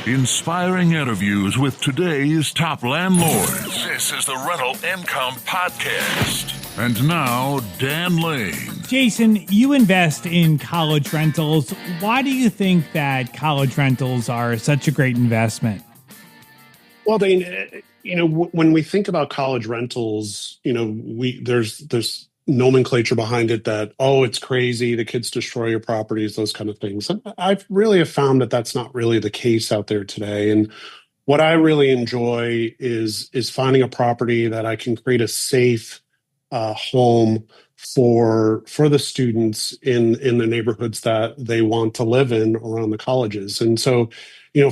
Inspiring interviews with today's top landlords. This is the Rental Income Podcast. And now, Dan Lane. Jason, you invest in college rentals. Why do you think that college rentals are such a great investment? Well, when we think about college rentals, there's nomenclature behind it that, it's crazy, the kids destroy your properties, those kind of things. And I've really have found that that's not really the case out there today. And what I really enjoy is finding a property that I can create a safe home for the students in the neighborhoods that they want to live in around the colleges. And so,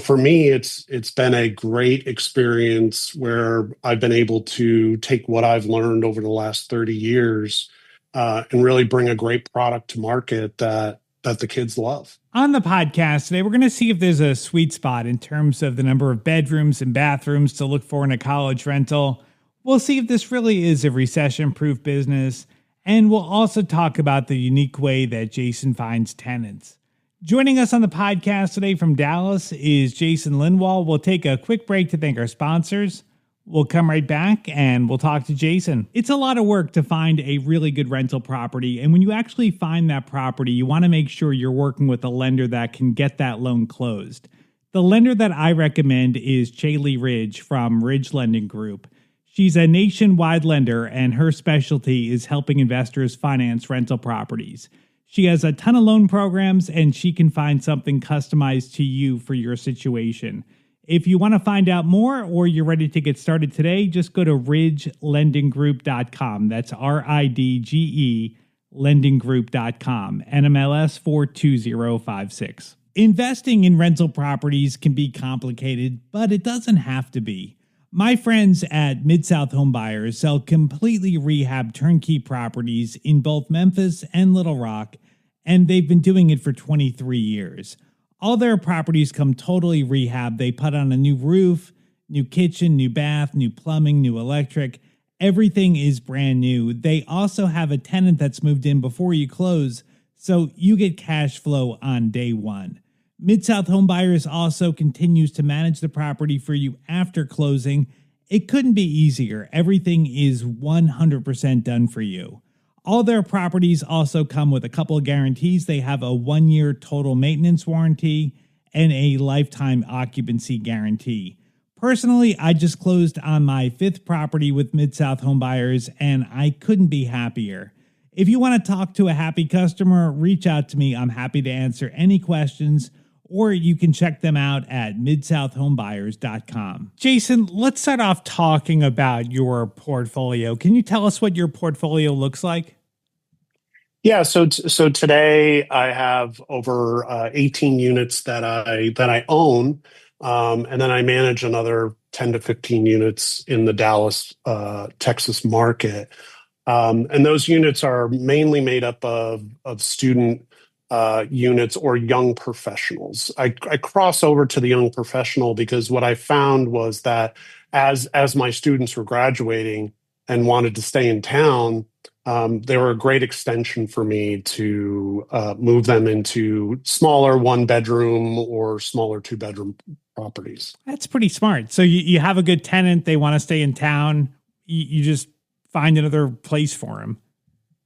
for me, it's been a great experience where I've been able to take what I've learned over the last 30 years and really bring a great product to market that the kids love. On the podcast today, we're going to see if there's a sweet spot in terms of the number of bedrooms and bathrooms to look for in a college rental. We'll see if this really is a recession-proof business, and we'll also talk about the unique way that Jason finds tenants. Joining us on the podcast today from Dallas is Jason Lindwall. We'll take a quick break to thank our sponsors. We'll come right back and we'll talk to Jason. It's a lot of work to find a really good rental property, and when you actually find that property, you want to make sure you're working with a lender that can get that loan closed. The lender that I recommend is Chaley Ridge from Ridge Lending Group. She's a nationwide lender, and her specialty is helping investors finance rental properties. She has a ton of loan programs, and she can find something customized to you for your situation. If you want to find out more or you're ready to get started today, just go to ridgelendinggroup.com. That's RIDGE lendinggroup.com, NMLS 42056. Investing in rental properties can be complicated, but it doesn't have to be. My friends at MidSouth HomeBuyers sell completely rehab turnkey properties in both Memphis and Little Rock, and they've been doing it for 23 years. All their properties come totally rehab. They put on a new roof, new kitchen, new bath, new plumbing, new electric. Everything is brand new. They also have a tenant that's moved in before you close, so you get cash flow on day one. MidSouth HomeBuyers also continues to manage the property for you after closing. It couldn't be easier. Everything is 100% done for you. All their properties also come with a couple of guarantees. They have a 1-year total maintenance warranty and a lifetime occupancy guarantee. Personally, I just closed on my 5th property with MidSouth HomeBuyers, and I couldn't be happier. If you want to talk to a happy customer, reach out to me. I'm happy to answer any questions, or you can check them out at midsouthhomebuyers.com. Jason, let's start off talking about your portfolio. Can you tell us what your portfolio looks like? Yeah, so today I have over 18 units that I own, and then I manage another 10 to 15 units in the Dallas, Texas market. And those units are mainly made up of student units or young professionals. I cross over to the young professional because what I found was that as my students were graduating and wanted to stay in town, they were a great extension for me to move them into smaller 1-bedroom or smaller 2-bedroom properties. That's pretty smart. So you have a good tenant, they want to stay in town, you just find another place for them.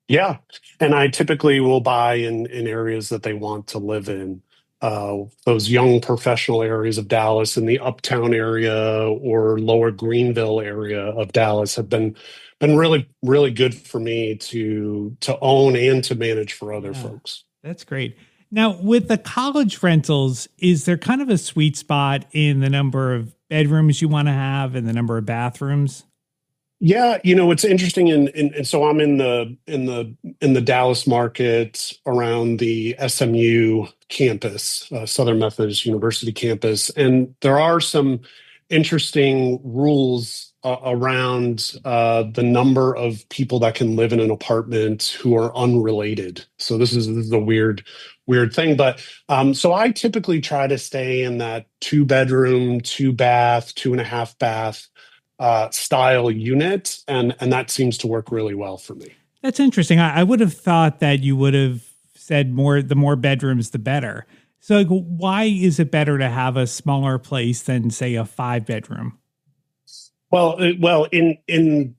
Yeah. And I typically will buy in areas that they want to live in. Those young professional areas of Dallas in the uptown area or lower Greenville area of Dallas have been really, really good for me to own and to manage for other folks. That's great. Now, with the college rentals, is there kind of a sweet spot in the number of bedrooms you want to have and the number of bathrooms? Yeah, it's interesting, and so I'm in the Dallas market around the SMU campus, Southern Methodist University campus, and there are some interesting rules around the number of people that can live in an apartment who are unrelated. So this is a weird thing, but so I typically try to stay in that 2-bedroom, 2-bath, 2.5-bath. Style unit, and that seems to work really well for me. That's interesting. I would have thought that you would have said the more bedrooms, the better. So like, why is it better to have a smaller place than say a 5-bedroom? In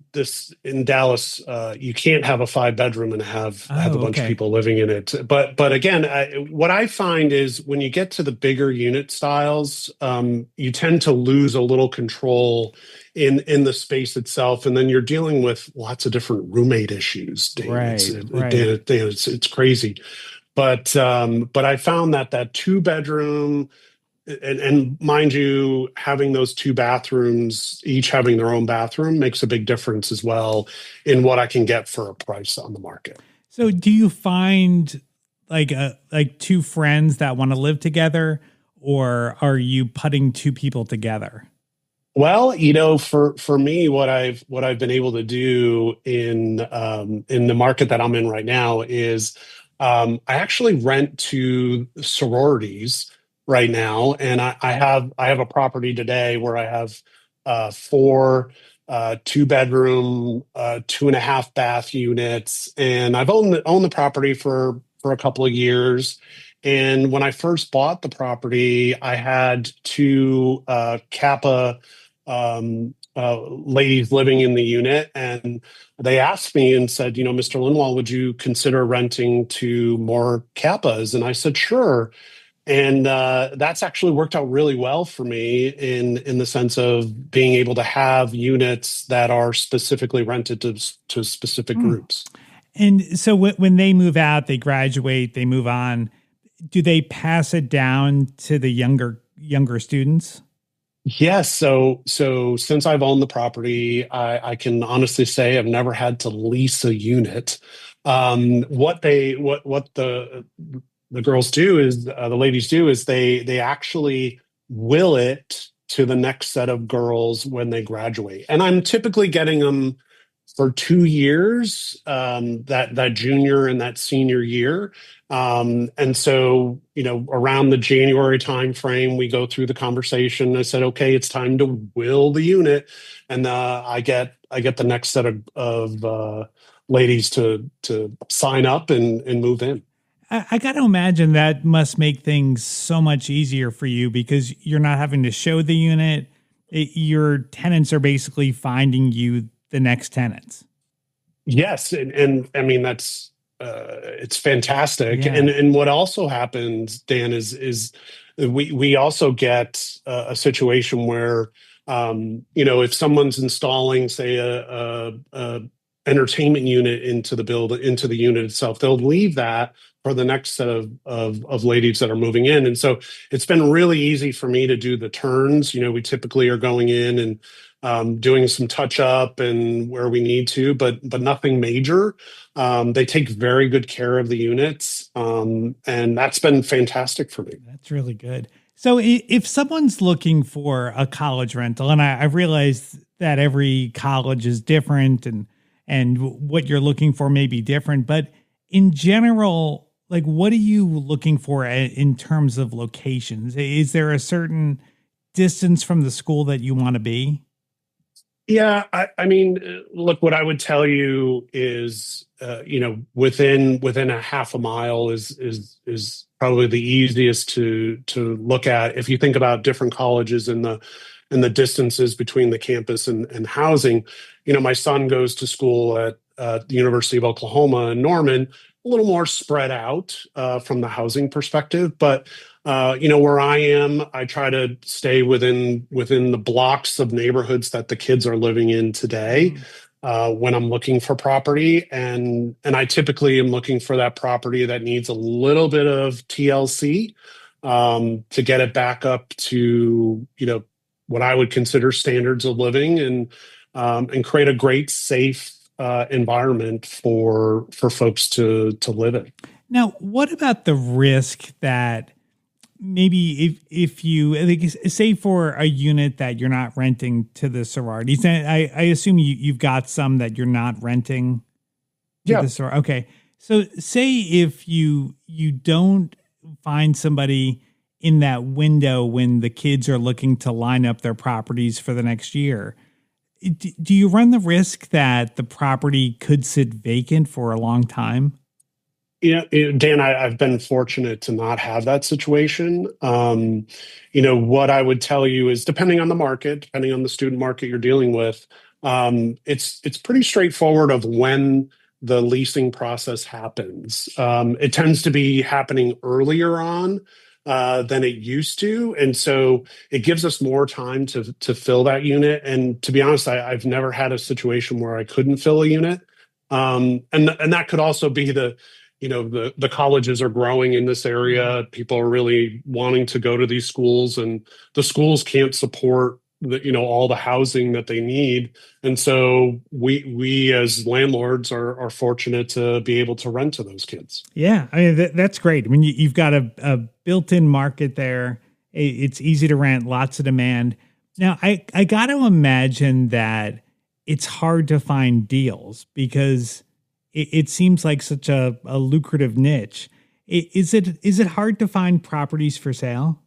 Dallas, you can't have a 5-bedroom and have a Oh, bunch of okay. people living in it. But again, what I find is when you get to the bigger unit styles, you tend to lose a little control in the space itself, and then you're dealing with lots of different roommate issues. Dan, Right, right. it's crazy. But I found that 2-bedroom, and mind you, having those 2 bathrooms, each having their own bathroom, makes a big difference as well in what I can get for a price on the market. So do you find like two friends that want to live together, or are you putting two people together? Well, for me, what I've been able to do in the market that I'm in right now is I actually rent to sororities right now, and I have a property today where I have four 2-bedroom, 2.5 bath units, and I've owned the property for a couple of years. And when I first bought the property, I had two Kappa ladies living in the unit, and they asked me and said, Mr. Lindwall, would you consider renting to more Kappas? And I said, sure. And that's actually worked out really well for me in the sense of being able to have units that are specifically rented to specific Hmm. groups. And so when they move out, they graduate, they move on. Do they pass it down to the younger students? Yes. So since I've owned the property, I can honestly say I've never had to lease a unit. What the girls do is the ladies do is they actually will it to the next set of girls when they graduate, and I'm typically getting them for 2 years, that junior and that senior year. And so, around the January timeframe, we go through the conversation. I said, okay, it's time to will the unit. And I get the next set of ladies to sign up and move in. I got to imagine that must make things so much easier for you because you're not having to show the unit. Your tenants are basically finding you the next tenants. Yes, and I mean that's it's fantastic. Yeah. And what also happens, Dan, is we also get a situation where if someone's installing, say, a entertainment unit into the unit itself, they'll leave that for the next set of ladies that are moving in. And so it's been really easy for me to do the turns. We typically are going in and doing some touch up and where we need to, but nothing major. They take very good care of the units, and that's been fantastic for me. That's really good. So if someone's looking for a college rental, and I realize that every college is different and what you're looking for may be different, but in general, like what are you looking for in terms of locations? Is there a certain distance from the school that you want to be? Yeah, I mean, look, what I would tell you is, within a half a mile is probably the easiest to look at. If you think about different colleges and the distances between the campus and housing, my son goes to school at the University of Oklahoma in Norman, a little more spread out from the housing perspective, but where I am, I try to stay within the blocks of neighborhoods that the kids are living in today when I'm looking for property, and I typically am looking for that property that needs a little bit of TLC to get it back up to what I would consider standards of living, and create a great, safe environment for folks to live in. Now, what about the risk that maybe if you like, say for a unit that you're not renting to the sororities, and I assume you've got some that you're not renting to Yeah. the sorority. Okay, so say if you don't find somebody in that window when the kids are looking to line up their properties for the next year, do you run the risk that the property could sit vacant for a long time? Dan, I've been fortunate to not have that situation. What I would tell you is, depending on the market, depending on the student market you're dealing with, it's pretty straightforward of when the leasing process happens. It tends to be happening earlier on than it used to, and so it gives us more time to fill that unit. And to be honest, I've never had a situation where I couldn't fill a unit. And that could also be the colleges are growing in this area. People are really wanting to go to these schools, and the schools can't support all the housing that they need. And so we as landlords are fortunate to be able to rent to those kids. Yeah, I mean that's great. I mean, you've got a built-in market there. It's easy to rent, lots of demand. Now, I got to imagine that it's hard to find deals because it seems like such a lucrative niche. Is it hard to find properties for sale?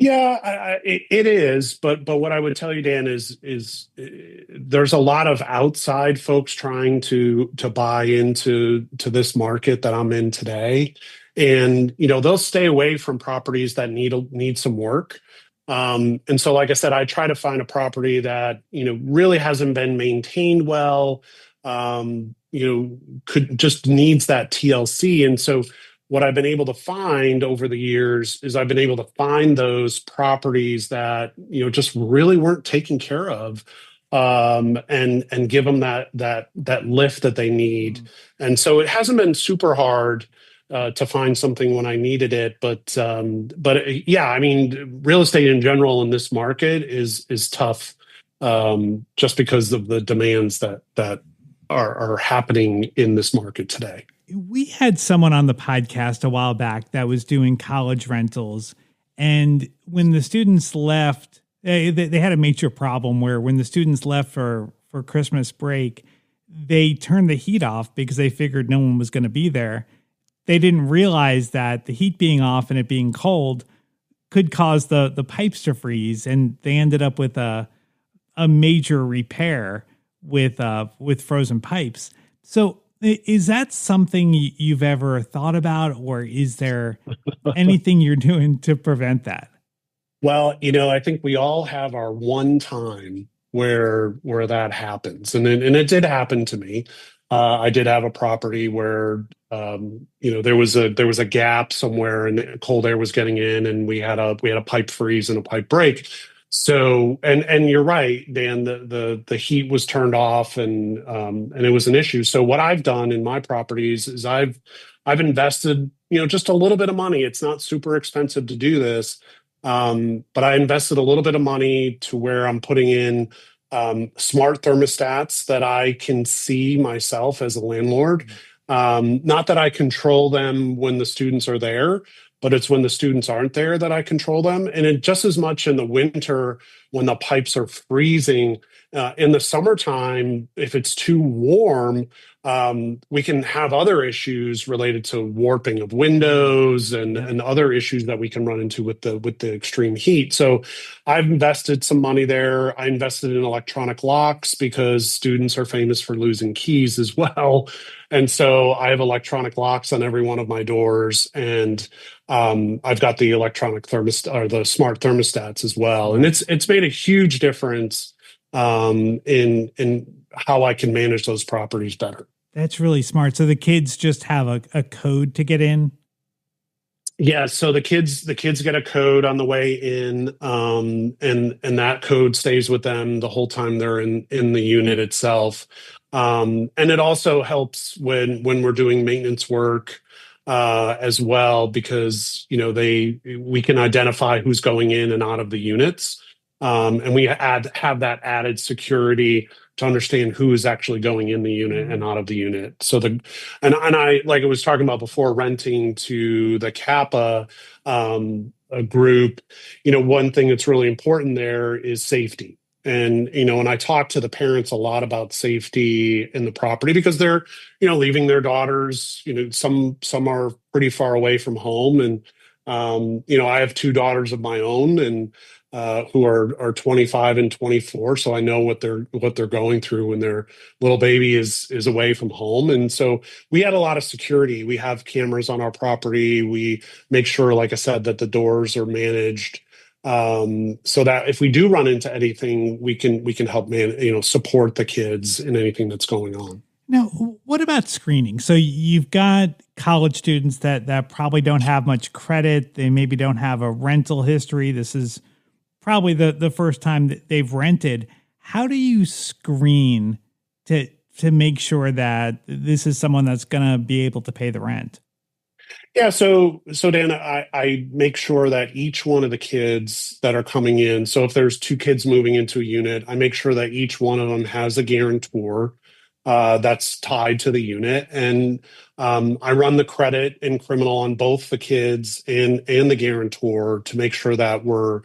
Yeah, it is, but what I would tell you, Dan, is there's a lot of outside folks trying to buy into this market that I'm in today, and they'll stay away from properties that need some work. And so, like I said, I try to find a property that really hasn't been maintained well, could just needs that TLC, and so what I've been able to find over the years is I've been able to find those properties that just really weren't taken care of, and give them that lift that they need. And so it hasn't been super hard to find something when I needed it, but yeah, I mean, real estate in general in this market is tough, just because of the demands that are happening in this market today. We had someone on the podcast a while back that was doing college rentals. And when the students left, they had a major problem where when the students left for Christmas break, they turned the heat off because they figured no one was going to be there. They didn't realize that the heat being off and it being cold could cause the pipes to freeze. And they ended up with a major repair with frozen pipes. So is that something you've ever thought about, or is there anything you're doing to prevent that? Well, I think we all have our one time where that happens, and it did happen to me. I did have a property where there was a gap somewhere, and cold air was getting in, and we had a pipe freeze and a pipe break. So, and you're right, Dan, the heat was turned off, and it was an issue. So what I've done in my properties is I've invested, just a little bit of money. It's not super expensive to do this. But I invested a little bit of money to where I'm putting in smart thermostats that I can see myself as a landlord. Not that I control them when the students are there, but it's when the students aren't there that I control them. And just as much in the winter when the pipes are freezing. In the summertime, if it's too warm, we can have other issues related to warping of windows and other issues that we can run into with the extreme heat. So I've invested some money there. I invested in electronic locks because students are famous for losing keys as well. And so I have electronic locks on every one of my doors, and I've got the electronic thermostat or the smart thermostats as well. And it's made a huge difference in how I can manage those properties better. That's really smart. So the kids just have a code to get in? Yeah, so the kids get a code on the way in, and that code stays with them the whole time they're in the unit itself. And it also helps when we're doing maintenance work as well, because we can identify who's going in and out of the units. And we have that added security to understand who is actually going in the unit and out of the unit. So and I, like I was talking about before, renting to the Kappa a group, one thing that's really important there is safety. And, and I talk to the parents a lot about safety in the property because they're, leaving their daughters, some are pretty far away from home, and I have two daughters of my own, and who are 25 and 24. So I know what they're going through when their little baby is away from home. And so we had a lot of security. We have cameras on our property. We make sure, like I said, that the doors are managed, so that if we do run into anything, we can help support the kids in anything that's going on. Now, what about screening? So you've got college students that probably don't have much credit. They maybe don't have a rental history. This is probably the first time that they've rented. How do you screen to make sure that this is someone that's going to be able to pay the rent? Yeah, so Dan, I make sure that each one of the kids that are coming in, so if there's two kids moving into a unit, I make sure that each one of them has a guarantor that's tied to the unit. And I run the credit and criminal on both the kids and the guarantor to make sure that we're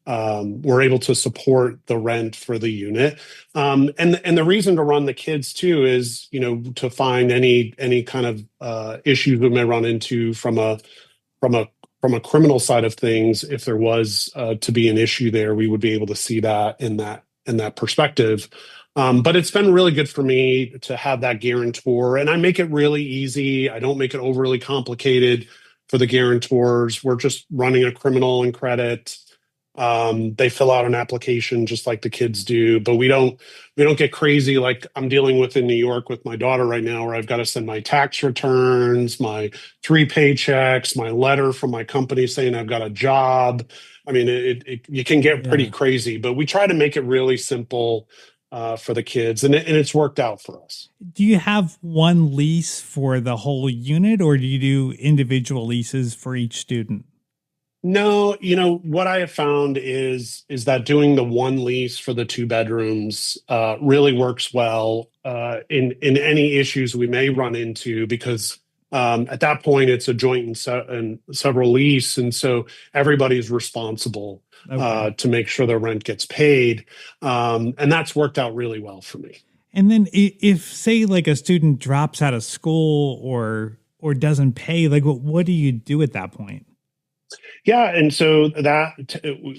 able to support the rent for the unit. And the reason to run the kids too is, to find any kind of issues we may run into from a criminal side of things. If there was to be an issue there, we would be able to see that in that perspective. But it's been really good for me to have that guarantor, and I make it really easy. I don't make it overly complicated for the guarantors. We're just running a criminal and credit. They fill out an application just like the kids do, but we don't get crazy like I'm dealing with in New York with my daughter right now, where I've got to send my tax returns, my 3 paychecks, my letter from my company saying I've got a job. I mean, you can get pretty crazy, but we try to make it really simple for the kids, and it's worked out for us. Do you have one lease for the whole unit, or do you do individual leases for each student? No, what I have found is that doing the one lease for the 2 bedrooms really works well in any issues we may run into, because at that point it's a joint and several lease, and so everybody's responsible to make sure the rent gets paid, and that's worked out really well for me. And then if say like a student drops out of school or doesn't pay, like what do you do at that point? Yeah, and so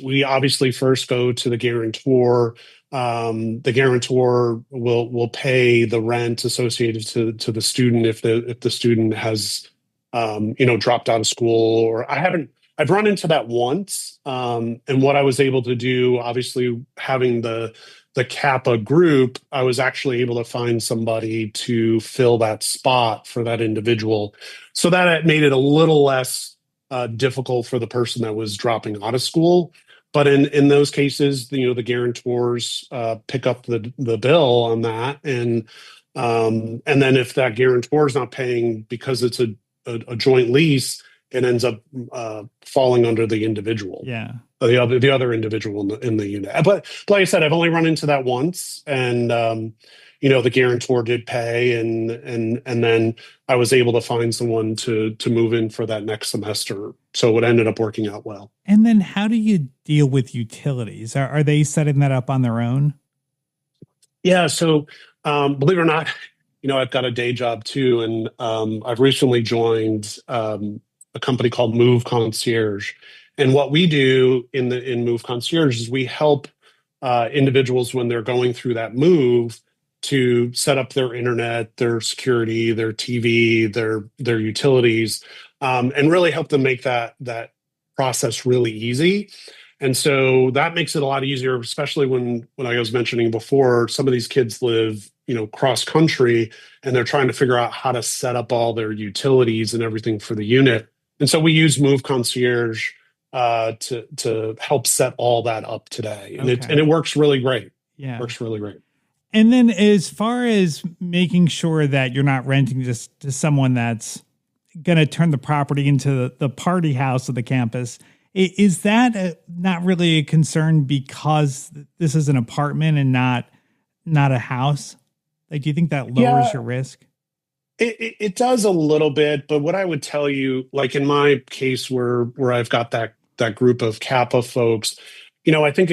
we obviously first go to the guarantor. The guarantor will pay the rent associated to the student if the student has dropped out of school. Or I've run into that once, and what I was able to do, obviously having the Kappa group, I was actually able to find somebody to fill that spot for that individual, so that it made it a little less difficult for the person that was dropping out of school. But in those cases, the guarantors pick up the bill on that, and then if that guarantor is not paying because it's a joint lease, it ends up falling under the individual, the other individual in the unit. But like I said, I've only run into that once, and the guarantor did pay, and then I was able to find someone to move in for that next semester. So it ended up working out well. And then how do you deal with utilities? Are they setting that up on their own? Yeah. So believe it or not, I've got a day job too. And I've recently joined a company called Move Concierge. And what we do in Move Concierge is we help individuals when they're going through that move to set up their internet, their security, their TV, their utilities, and really help them make that process really easy. And so that makes it a lot easier, especially when I was mentioning before, some of these kids live, cross country, and they're trying to figure out how to set up all their utilities and everything for the unit. And so we use Move Concierge to help set all that up today. And it works really great. Yeah. Works really great. And then as far as making sure that you're not renting just to someone that's going to turn the property into the party house of the campus, is that not really a concern because this is an apartment and not a house? Like, do you think that lowers your risk? It does a little bit, but what I would tell you, like in my case where I've got that group of Kappa folks, I think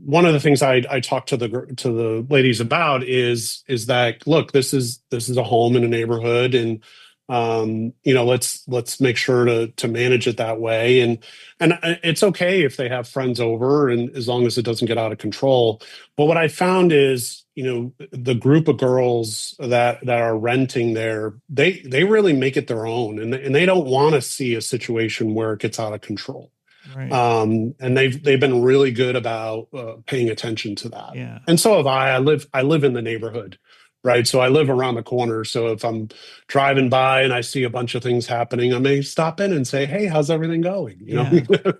one of the things I talk to the ladies about is that, look, this is a home in a neighborhood, and Let's make sure to manage it that way. And it's okay if they have friends over, and as long as it doesn't get out of control. But what I found is, the group of girls that are renting there, they really make it their own, and they don't want to see a situation where it gets out of control. Right. And they've been really good about paying attention to that. Yeah. And so have I. I live in the neighborhood, right? So I live around the corner. So if I'm driving by and I see a bunch of things happening, I may stop in and say, "Hey, how's everything going?"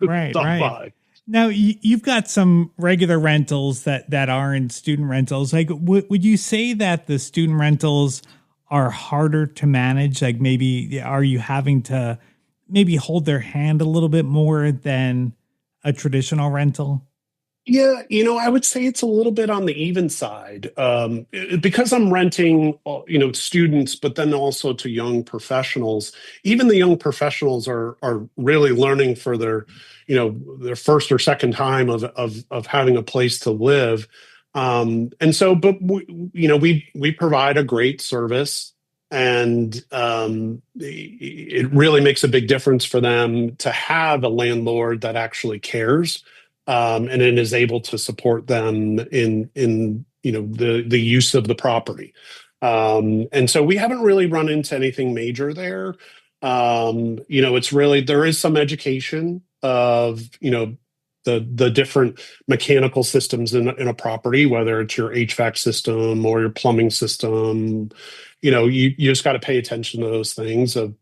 Right. Stop Right. by. Now, you've got some regular rentals that aren't student rentals. Like, would you say that the student rentals are harder to manage? Like, maybe are you having to maybe hold their hand a little bit more than a traditional rental? Yeah, I would say it's a little bit on the even side, because I'm renting, students, but then also to young professionals. Even the young professionals are really learning for their first or second time of having a place to live, and so, but we provide a great service, and it really makes a big difference for them to have a landlord that actually cares, and it is able to support them in the use of the property. And so we haven't really run into anything major there. It's really, there is some education of the different mechanical systems in a property, whether it's your HVAC system or your plumbing system. You just got to pay attention to those things. And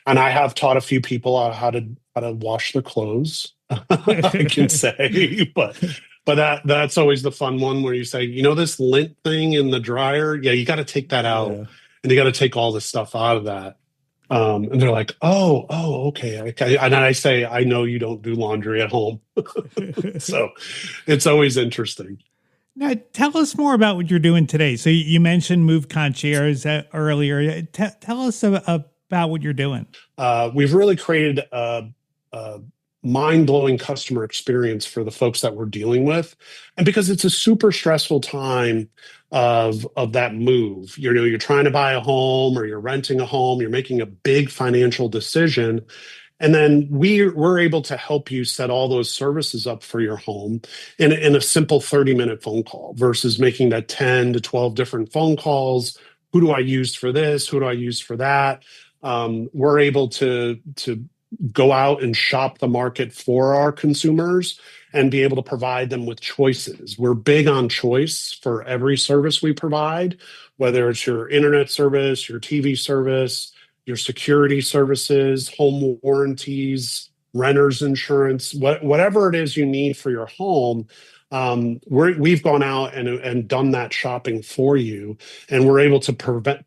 I have taught a few people how to wash their clothes. I can say, but that's always the fun one where you say, this lint thing in the dryer, yeah, you got to take that out, and you got to take all this stuff out of that. And they're like, oh, okay. And then I say, I know you don't do laundry at home. So it's always interesting. Now, tell us more about what you're doing today. So you mentioned Move Concierge earlier. Tell us about what you're doing. We've really created a mind-blowing customer experience for the folks that we're dealing with. And because it's a super stressful time of that move, you're trying to buy a home or you're renting a home, you're making a big financial decision. And then we're able to help you set all those services up for your home in a simple 30-minute phone call versus making that 10 to 12 different phone calls. Who do I use for this? Who do I use for that? We're able to go out and shop the market for our consumers and be able to provide them with choices. We're big on choice for every service we provide, whether it's your internet service, your TV service, your security services, home warranties, renter's insurance, whatever it is you need for your home. We've gone out and done that shopping for you, and we're able to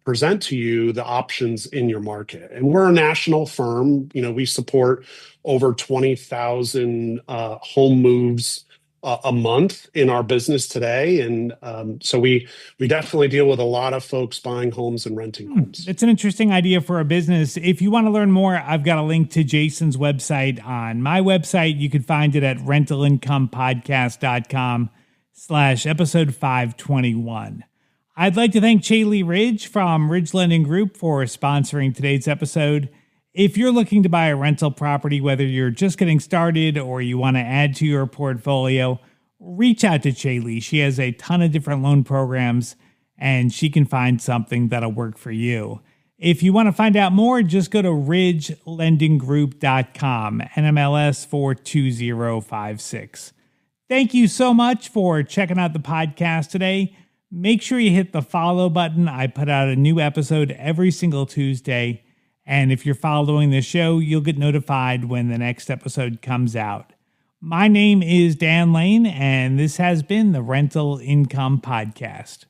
present to you the options in your market. And we're a national firm. We support over 20,000 home moves a month in our business today. And so we definitely deal with a lot of folks buying homes and renting homes. It's an interesting idea for a business. If you want to learn more, I've got a link to Jason's website on my website. You can find it at rentalincomepodcast.com/episode 521. I'd like to thank Chaley Ridge from Ridge Lending Group for sponsoring today's episode. If you're looking to buy a rental property, whether you're just getting started or you want to add to your portfolio, reach out to Chaley. She has a ton of different loan programs, and she can find something that'll work for you. If you want to find out more, just go to ridgelendinggroup.com, NMLS 42056. Thank you so much for checking out the podcast today. Make sure you hit the follow button. I put out a new episode every single Tuesday. And if you're following the show, you'll get notified when the next episode comes out. My name is Dan Lane, and this has been the Rental Income Podcast.